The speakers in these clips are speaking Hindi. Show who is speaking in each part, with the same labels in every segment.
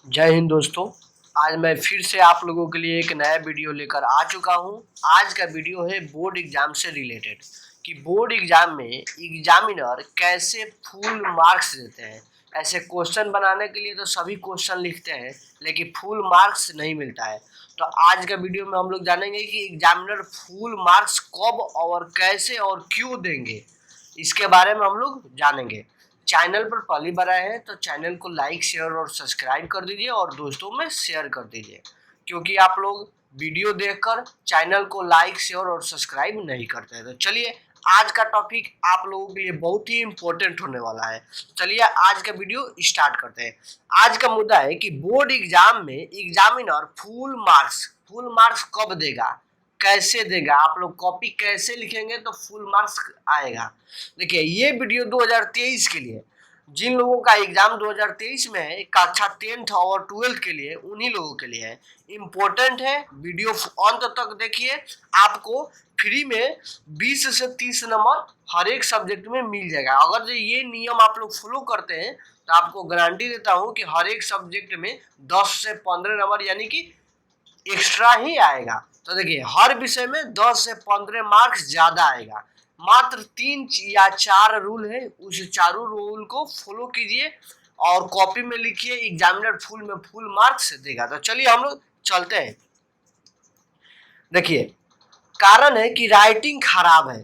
Speaker 1: जय हिंद दोस्तों। आज मैं फिर से आप लोगों के लिए एक नया वीडियो लेकर आ चुका हूं। आज का वीडियो है बोर्ड एग्जाम से रिलेटेड कि बोर्ड एग्जाम में एग्जामिनर कैसे फुल मार्क्स देते हैं। ऐसे क्वेश्चन बनाने के लिए तो सभी क्वेश्चन लिखते हैं लेकिन फुल मार्क्स नहीं मिलता है। तो आज का वीडियो में हम लोग जानेंगे कि एग्जामिनर फुल मार्क्स कब और कैसे और क्यों देंगे, इसके बारे में हम लोग जानेंगे। चैनल पर पहली बार आए हैं तो चैनल को लाइक शेयर और सब्सक्राइब कर दीजिए और दोस्तों में शेयर कर दीजिए, क्योंकि आप लोग वीडियो देखकर चैनल को लाइक शेयर और सब्सक्राइब नहीं करते हैं। तो चलिए, आज का टॉपिक आप लोगों के लिए बहुत ही इम्पोर्टेंट होने वाला है। चलिए आज का वीडियो स्टार्ट करते हैं। आज का मुद्दा है कि बोर्ड एग्जाम में एग्जामिनर फुल मार्क्स कब देगा, कैसे देगा, आप लोग कॉपी कैसे लिखेंगे तो फुल मार्क्स आएगा। देखिए, ये वीडियो 2023 के लिए, जिन लोगों का एग्जाम 2023 में है, कक्षा 10th और 12th के लिए, उन्हीं लोगों के लिए है, इम्पोर्टेंट है। वीडियो अंत तक देखिए, आपको फ्री में 20 से 30 नंबर हर एक सब्जेक्ट में मिल जाएगा। अगर ये नियम आप लोग फॉलो करते हैं तो आपको गारंटी देता हूं कि हर एक सब्जेक्ट में 10 से 15 नंबर यानी कि एक्स्ट्रा ही आएगा। तो देखिए, हर विषय में 10 से 15 मार्क्स ज्यादा आएगा। मात्र 3 या 4 रूल है, उस चारों रूल को फॉलो कीजिए और कॉपी में लिखिए, एग्जामिनर फुल मार्क्स देगा। तो चलिए हम लोग चलते हैं। देखिए, कारण है कि राइटिंग खराब है।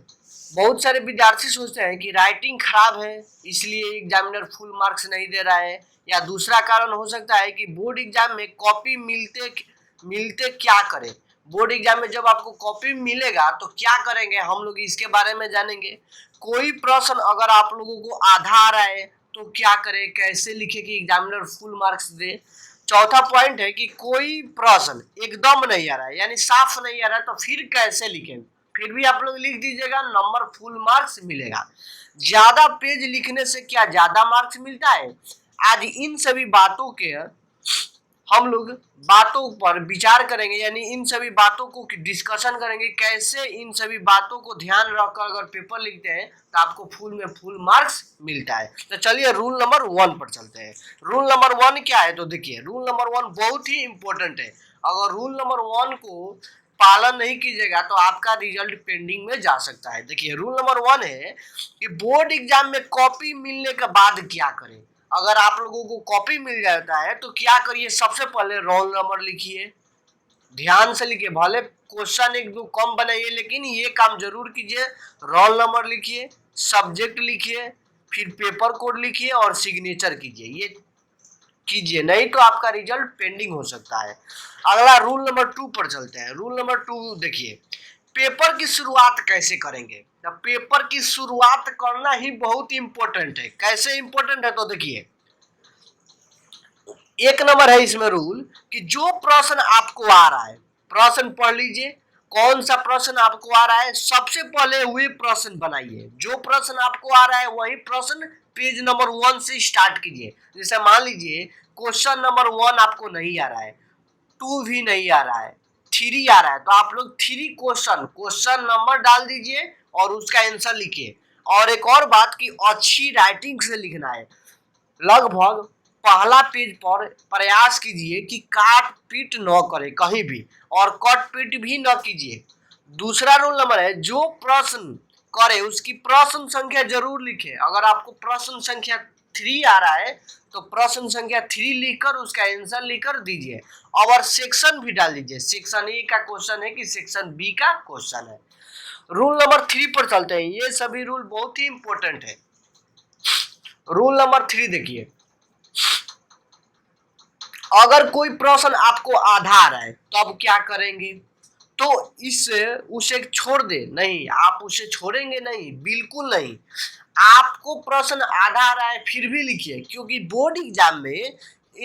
Speaker 1: बहुत सारे विद्यार्थी सोचते हैं कि राइटिंग खराब है इसलिए एग्जामिनर फुल मार्क्स नहीं दे रहा है, या दूसरा कारण हो सकता है कि बोर्ड एग्जाम में कॉपी मिलते मिलते क्या करें। बोर्ड एग्जाम में जब आपको कॉपी मिलेगा तो क्या करेंगे, हम लोग इसके बारे में जानेंगे। कोई प्रश्न अगर आप लोगों को आधा आ रहा है तो क्या करें, कैसे लिखे कि एग्जामिनर फुल मार्क्स दे। चौथा पॉइंट है कि कोई प्रश्न एकदम नहीं आ रहा है यानी साफ नहीं आ रहा है तो फिर कैसे लिखें, फिर भी आप लोग लिख दीजिएगा, नंबर फुल मार्क्स मिलेगा। ज्यादा पेज लिखने से क्या ज्यादा मार्क्स मिलता है? आज इन सभी बातों के हम लोग बातों पर विचार करेंगे, यानी इन सभी बातों को डिस्कशन करेंगे, कैसे इन सभी बातों को ध्यान रखकर अगर पेपर लिखते हैं तो आपको फुल मार्क्स मिलता है। तो चलिए रूल नंबर 1 पर चलते हैं। रूल नंबर 1 क्या है? तो देखिए, रूल नंबर 1 बहुत ही इंपॉर्टेंट है। अगर रूल नंबर 1 को पालन नहीं कीजिएगा तो आपका रिजल्ट पेंडिंग में जा सकता है। देखिए, रूल नंबर 1 है कि बोर्ड एग्जाम में कॉपी मिलने के बाद क्या करें। अगर आप लोगों को कॉपी मिल जाता है तो क्या करिए, सबसे पहले रोल नंबर लिखिए, ध्यान से लिखिए, भले क्वेश्चन एक दो कम बनाइए लेकिन ये काम जरूर कीजिए। रोल नंबर लिखिए, सब्जेक्ट लिखिए, फिर पेपर कोड लिखिए और सिग्नेचर कीजिए। ये कीजिए, नहीं तो आपका रिजल्ट पेंडिंग हो सकता है। अगला रूल नंबर 2 पर चलते हैं। रूल नंबर 2 देखिए, पेपर की शुरुआत कैसे करेंगे। पेपर की शुरुआत करना ही बहुत इंपॉर्टेंट है। कैसे इंपॉर्टेंट है? तो देखिए, 1 नंबर है इसमें रूल कि जो प्रश्न आपको आ रहा है, प्रश्न पढ़ लीजिए, कौन सा प्रश्न आपको आ रहा है सबसे पहले वही प्रश्न बनाइए। जो प्रश्न आपको आ रहा है वही प्रश्न पेज नंबर 1 से स्टार्ट कीजिए। जैसे मान लीजिए क्वेश्चन नंबर 1 आपको नहीं आ रहा है, 2 भी नहीं आ रहा है, 3 आ रहा है, तो आप लोग 3 क्वेश्चन नंबर डाल दीजिए और उसका आंसर लिखिए। और एक और बात कि अच्छी राइटिंग से लिखना है। लगभग पहला पेज पर प्रयास कीजिए कि काट पीट न करे कहीं भी, और कट पीट भी न कीजिए। दूसरा रूल नंबर है, जो प्रश्न करे उसकी प्रश्न संख्या जरूर लिखे। अगर आपको प्रश्न संख्या 3 आ रहा है तो प्रश्न संख्या 3 लिखकर उसका आंसर लिखकर दीजिए, और सेक्शन भी डाल दीजिए, सेक्शन ए का क्वेश्चन है कि सेक्शन बी का क्वेश्चन है। रूल नंबर 3 पर चलते हैं। ये सभी रूल बहुत ही इंपॉर्टेंट है। रूल नंबर 3 देखिए, अगर कोई प्रश्न आपको आधा आ रहा है तो अब क्या करेंगे, तो इससे उसे छोड़ दे नहीं, आप उसे छोड़ेंगे नहीं, बिल्कुल नहीं। आपको प्रश्न आधा आ रहा है फिर भी लिखिए, क्योंकि बोर्ड एग्जाम में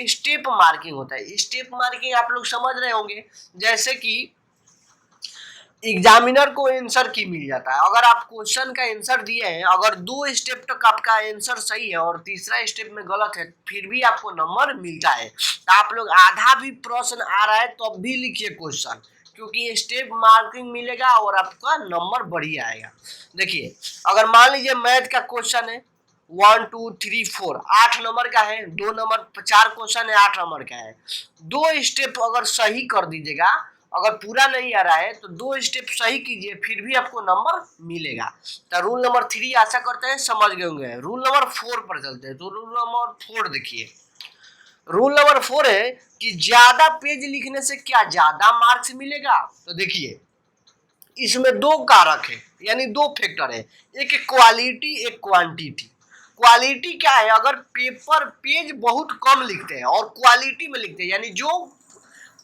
Speaker 1: स्टेप मार्किंग होता है। स्टेप मार्किंग आप लोग समझ रहे होंगे, जैसे कि एग्जामिनर को आंसर की मिल जाता है। अगर आप क्वेश्चन का आंसर दिए हैं, अगर 2 स्टेप तक आपका आंसर सही है और तीसरा स्टेप में गलत है फिर भी आपको नंबर मिलता है। तो आप लोग आधा भी प्रश्न आ रहा है तो अब भी लिखिए क्वेश्चन, क्योंकि स्टेप मार्किंग मिलेगा और आपका नंबर बढ़िया आएगा। देखिए, अगर मान लीजिए मैथ का क्वेश्चन है, 1 2 3 4 8 नंबर का है, 2 नंबर 4 क्वेश्चन है 8 नंबर का है। 2 स्टेप अगर सही कर दीजिएगा, अगर पूरा नहीं आ रहा है तो 2 स्टेप सही कीजिए, फिर भी आपको नंबर मिलेगा। तो रूल नंबर 3 आशा करते हैं समझ गए होंगे। रूल नंबर 4 पर चलते हैं। तो रूल नंबर 4 देखिए, रूल नंबर 4 है कि ज्यादा पेज लिखने से क्या ज्यादा मार्क्स मिलेगा। तो देखिए इसमें दो कारक है, यानी दो फैक्टर है, एक क्वालिटी एक क्वांटिटी। क्वालिटी क्या है, अगर पेपर पेज बहुत कम लिखते हैं और क्वालिटी में लिखते हैं, यानी जो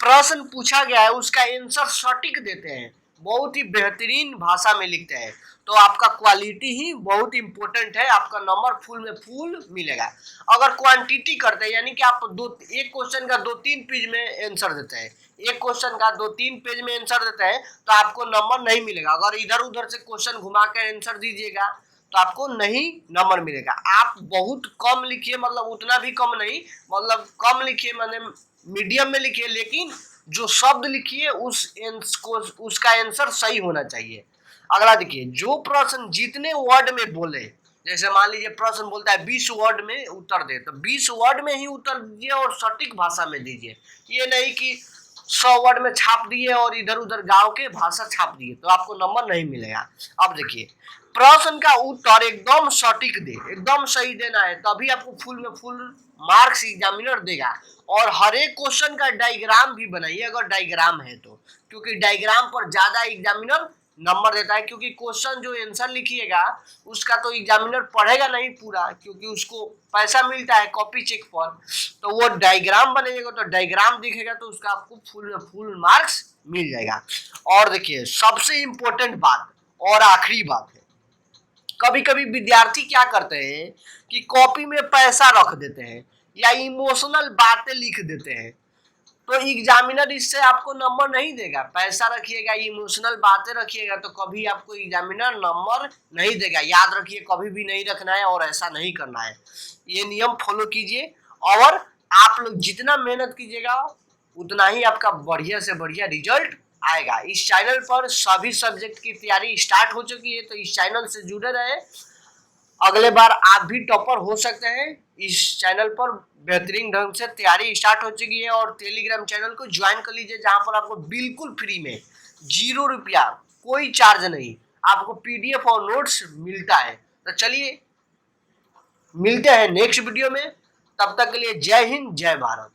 Speaker 1: प्रश्न पूछा गया है उसका आंसर सटीक देते हैं, बहुत ही बेहतरीन भाषा में लिखते हैं, तो आपका क्वालिटी ही बहुत इंपॉर्टेंट है, आपका नंबर फुल में फुल मिलेगा। अगर क्वांटिटी करते हैं, यानी कि आप एक क्वेश्चन का 2-3 पेज में आंसर देते हैं, एक क्वेश्चन का 2-3 पेज में आंसर देते हैं, तो आपको नंबर नहीं मिलेगा। अगर इधर उधर से क्वेश्चन घुमा कर आंसर दीजिएगा तो आपको नहीं नंबर मिलेगा। आप बहुत कम लिखिए, मतलब उतना भी कम नहीं, मतलब कम लिखिए माने मीडियम में लिखिए, लेकिन जो शब्द लिखिए उसका आंसर सही होना चाहिए। अगला देखिए, जो प्रश्न जितने वर्ड में बोले, जैसे मान लीजिए प्रश्न बोलता है 20 वर्ड में उत्तर दे, तो 20 वर्ड में ही उत्तर दीजिए और सटीक भाषा में दीजिए। ये नहीं कि 100 वर्ड में छाप दिए और इधर उधर गांव के भाषा छाप दिए, तो आपको नंबर नहीं मिलेगा। अब देखिए, प्रश्न का उत्तर एकदम सटीक दे, एकदम सही देना है, तभी आपको फुल में फुल मार्क्स एग्जामिनर देगा। और हर एक क्वेश्चन का डायग्राम भी बनाइए अगर डायग्राम है तो, क्योंकि डायग्राम पर ज्यादा एग्जामिनर नंबर देता है, क्योंकि क्वेश्चन जो आंसर लिखिएगा उसका तो एग्जामिनर पढ़ेगा नहीं पूरा, क्योंकि उसको पैसा मिलता है कॉपी चेक पर, तो वो डायग्राम बनेगा, तो डायग्राम दिखेगा तो उसका आपको फुल में फुल मार्क्स मिल जाएगा। और देखिए सबसे इंपॉर्टेंट बात और आखिरी बात है, कभी कभी विद्यार्थी क्या करते हैं कि कॉपी में पैसा रख देते हैं या इमोशनल बातें लिख देते हैं, तो एग्जामिनर इससे आपको नंबर नहीं देगा। पैसा रखिएगा, इमोशनल बातें रखिएगा, तो कभी आपको एग्जामिनर नंबर नहीं देगा। याद रखिए, कभी भी नहीं रखना है और ऐसा नहीं करना है, ये नियम फॉलो कीजिए। और आप लोग जितना मेहनत कीजिएगा उतना ही आपका बढ़िया से बढ़िया रिजल्ट आएगा। इस चैनल पर सभी सब्जेक्ट की तैयारी स्टार्ट हो चुकी है, तो इस चैनल से जुड़े रहे, अगले बार आप भी टॉपर हो सकते हैं। इस चैनल पर बेहतरीन ढंग से तैयारी स्टार्ट हो चुकी है, और टेलीग्राम चैनल को ज्वाइन कर लीजिए, जहां पर आपको बिल्कुल फ्री में 0 रुपया, कोई चार्ज नहीं, आपको पीडीएफ और नोट्स मिलता है। तो चलिए मिलते हैं नेक्स्ट वीडियो में, तब तक के लिए जय हिंद जय भारत।